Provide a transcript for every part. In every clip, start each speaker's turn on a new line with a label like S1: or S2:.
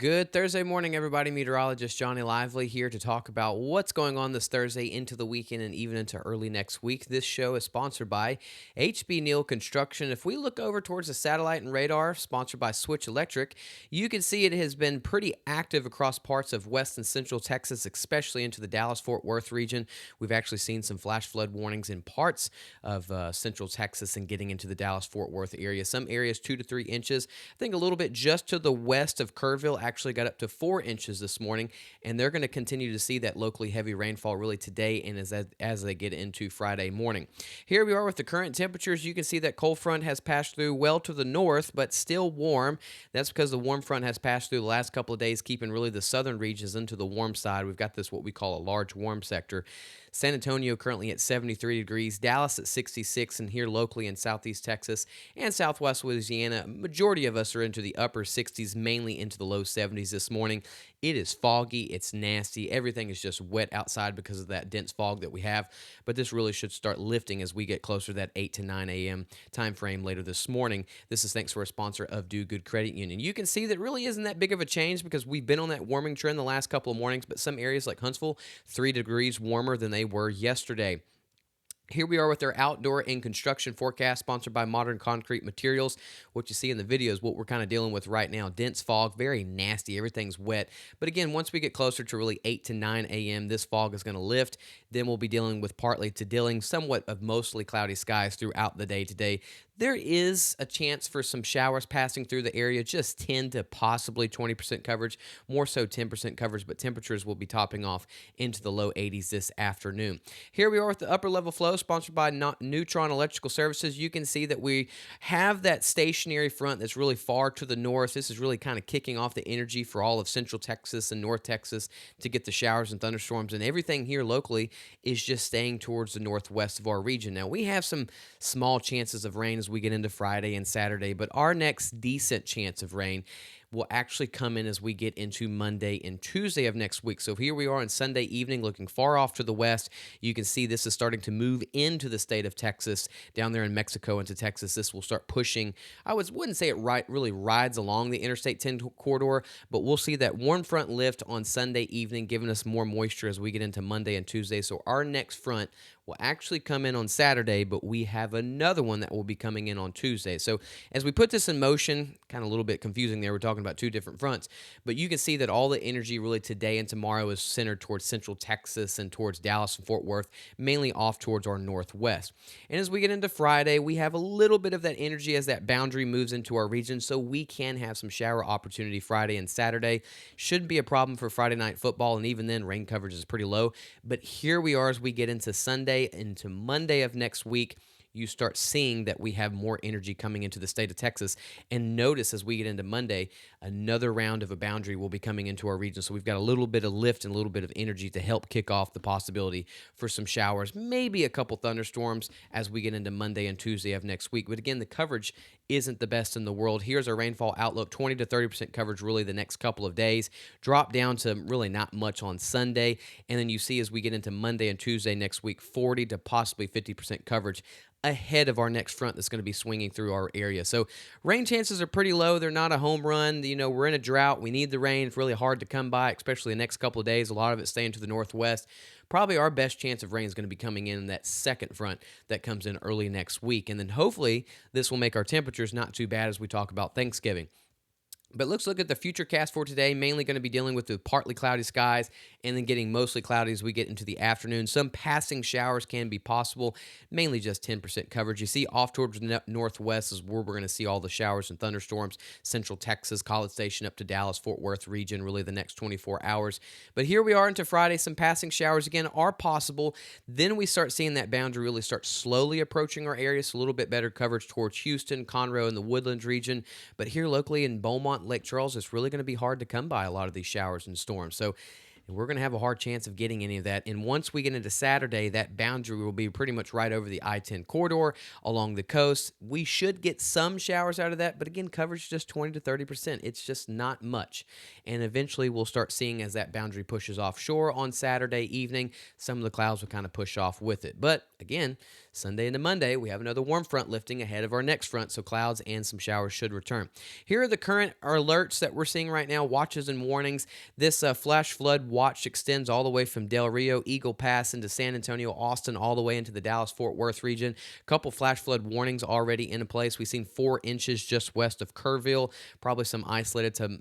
S1: Good Thursday morning, everybody. Meteorologist Johnny Lively here to talk about what's going on this Thursday into the weekend and even into early next week. This show is sponsored by HB Neal Construction. If we look over towards the satellite and radar, sponsored by Switch Electric, you can see it has been pretty active across parts of west and central Texas, especially into the Dallas-Fort Worth region. We've actually seen some flash flood warnings in parts of central Texas and getting into the Dallas-Fort Worth area. Some areas 2 to 3 inches. I think a little bit just to the west of Kerrville actually got up to 4 inches this morning, and they're going to continue to see that locally heavy rainfall really today and as they get into Friday morning. Here we are with the current temperatures. You can see that cold front has passed through well to the north, but still warm. That's because the warm front has passed through the last couple of days, keeping really the southern regions into the warm side. We've got this what we call a large warm sector. San Antonio currently at 73 degrees, Dallas at 66, and here locally in southeast Texas and southwest Louisiana, majority of us are into the upper 60s, mainly into the low 70s this morning. It is foggy, it's nasty, everything is just wet outside because of that dense fog that we have, but this really should start lifting as we get closer to that 8 to 9 a.m. time frame later this morning. This is thanks to our sponsor of Do Good Credit Union. You can see that really isn't that big of a change because we've been on that warming trend the last couple of mornings, but some areas like Huntsville, 3 degrees warmer than they were yesterday. Here we are with our outdoor and construction forecast sponsored by Modern Concrete Materials. What you see in the video is what we're kind of dealing with right now. Dense fog, very nasty. Everything's wet. But again, once we get closer to really 8 to 9 a.m., this fog is going to lift. Then we'll be dealing with partly to dealing somewhat of mostly cloudy skies throughout the day today. There is a chance for some showers passing through the area, just 10 to possibly 20% coverage, more so 10% coverage, but temperatures will be topping off into the low 80s this afternoon. Here we are with the upper level flow sponsored by Neutron Electrical Services. You can see that we have that stationary front that's really far to the north. This is really kind of kicking off the energy for all of central Texas and north Texas to get the showers and thunderstorms, and everything here locally is just staying towards the northwest of our region. Now, we have some small chances of rain as we get into Friday and Saturday, but our next decent chance of rain will actually come in as we get into Monday and Tuesday of next week. So here we are on Sunday evening looking far off to the west. You can see this is starting to move into the state of Texas, down there in Mexico into Texas. This will start pushing. Wouldn't say it really rides along the Interstate 10 corridor, but we'll see that warm front lift on Sunday evening, giving us more moisture as we get into Monday and Tuesday. So our next front will actually come in on Saturday, but we have another one that will be coming in on Tuesday. So as we put this in motion, kind of a little bit confusing there, we're talking about two different fronts, but you can see that all the energy really today and tomorrow is centered towards central Texas and towards Dallas and Fort Worth, mainly off towards our northwest. And as we get into Friday, we have a little bit of that energy as that boundary moves into our region, so we can have some shower opportunity Friday and Saturday. Shouldn't be a problem for Friday night football, and even then, rain coverage is pretty low. But here we are as we get into Sunday, into Monday of next week. You start seeing that we have more energy coming into the state of Texas. And notice as we get into Monday, another round of a boundary will be coming into our region. So we've got a little bit of lift and a little bit of energy to help kick off the possibility for some showers, maybe a couple thunderstorms as we get into Monday and Tuesday of next week. But again, the coverage isn't the best in the world. Here's our rainfall outlook, 20 to 30% coverage really the next couple of days. Drop down to really not much on Sunday. And then you see as we get into Monday and Tuesday next week, 40 to possibly 50% coverage ahead of our next front that's going to be swinging through our area. So rain chances are pretty low. They're not a home run. We're in a drought. We need the rain. It's really hard to come by, especially the next couple of days. A lot of it staying to the northwest. Probably our best chance of rain is going to be coming in that second front that comes in early next week. And then hopefully this will make our temperatures not too bad as we talk about Thanksgiving. But let's look at the future cast for today, mainly going to be dealing with the partly cloudy skies and then getting mostly cloudy as we get into the afternoon. Some passing showers can be possible, mainly just 10% coverage. You see off towards the northwest is where we're going to see all the showers and thunderstorms, central Texas, College Station up to Dallas, Fort Worth region, really the next 24 hours. But here we are into Friday. Some passing showers again are possible. Then we start seeing that boundary really start slowly approaching our area, so a little bit better coverage towards Houston, Conroe, and the Woodlands region. But here locally in Beaumont, Lake Charles, it's really going to be hard to come by a lot of these showers and storms. So and we're going to have a hard chance of getting any of that. And once we get into Saturday, that boundary will be pretty much right over the I-10 corridor along the coast. We should get some showers out of that, but again, coverage just 20 to 30%. It's just not much. And eventually we'll start seeing as that boundary pushes offshore on Saturday evening, some of the clouds will kind of push off with it. But again, Sunday into Monday, we have another warm front lifting ahead of our next front, so clouds and some showers should return. Here are the current alerts that we're seeing right now, watches and warnings. This flash flood watch extends all the way from Del Rio, Eagle Pass into San Antonio, Austin, all the way into the Dallas-Fort Worth region. A couple flash flood warnings already in place. We've seen 4 inches just west of Kerrville, probably some isolated to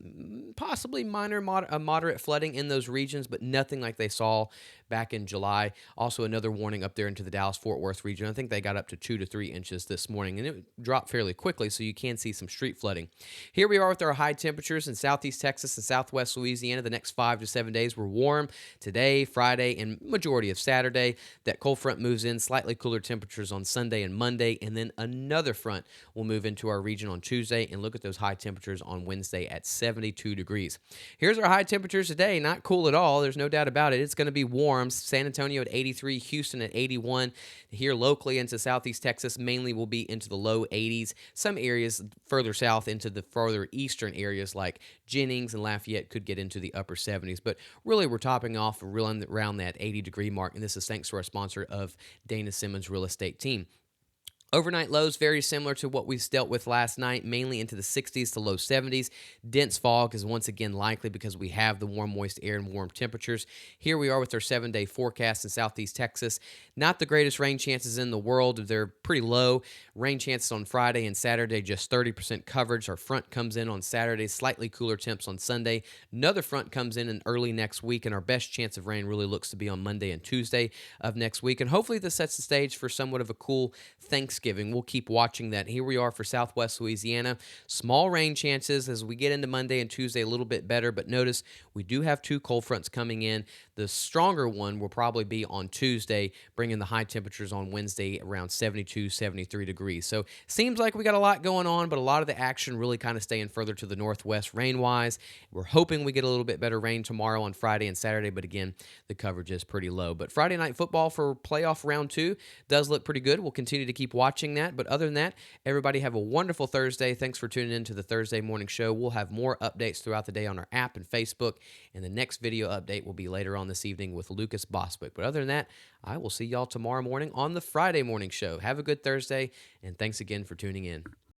S1: possibly minor moderate flooding in those regions, but nothing like they saw back in July. Also, another warning up there into the Dallas-Fort Worth region. I think they got up to 2 to 3 inches this morning, and it dropped fairly quickly, so you can see some street flooding. Here we are with our high temperatures in southeast Texas and southwest Louisiana. The next 5 to 7 days were warm. Today, Friday, and majority of Saturday. That cold front moves in, slightly cooler temperatures on Sunday and Monday, and then another front will move into our region on Tuesday, and look at those high temperatures on Wednesday at 72 degrees. Here's our high temperatures today. Not cool at all. There's no doubt about it. It's going to be warm. San Antonio at 83, Houston at 81. Here locally into southeast Texas mainly will be into the low 80s. Some areas further south into the further eastern areas like Jennings and Lafayette could get into the upper 70s. But really we're topping off around that 80-degree mark, and this is thanks to our sponsor of Dana Simmons Real Estate Team. Overnight lows very similar to what we dealt with last night, mainly into the 60s to low 70s. Dense fog is once again likely because we have the warm, moist air and warm temperatures. Here we are with our 7-day forecast in southeast Texas. Not the greatest rain chances in the world. They're pretty low. Rain chances on Friday and Saturday, just 30% coverage. Our front comes in on Saturday, slightly cooler temps on Sunday. Another front comes in early next week, and our best chance of rain really looks to be on Monday and Tuesday of next week. And hopefully this sets the stage for somewhat of a cool Thanksgiving. We'll keep watching that. Here we are for southwest Louisiana. Small rain chances as we get into Monday and Tuesday, a little bit better, but notice we do have 2 cold fronts coming in. The stronger one will probably be on Tuesday, bringing the high temperatures on Wednesday around 72, 73 degrees. So seems like we got a lot going on, but a lot of the action really kind of staying further to the northwest rain-wise. We're hoping we get a little bit better rain tomorrow on Friday and Saturday, but again, the coverage is pretty low. But Friday night football for playoff round 2 does look pretty good. We'll continue to keep watching that. But other than that, everybody have a wonderful Thursday. Thanks for tuning in to the Thursday morning show. We'll have more updates throughout the day on our app and Facebook, and the next video update will be later on this evening with Lucas Boswick. But other than that, I will see y'all tomorrow morning on the Friday morning show. Have a good Thursday, and thanks again for tuning in.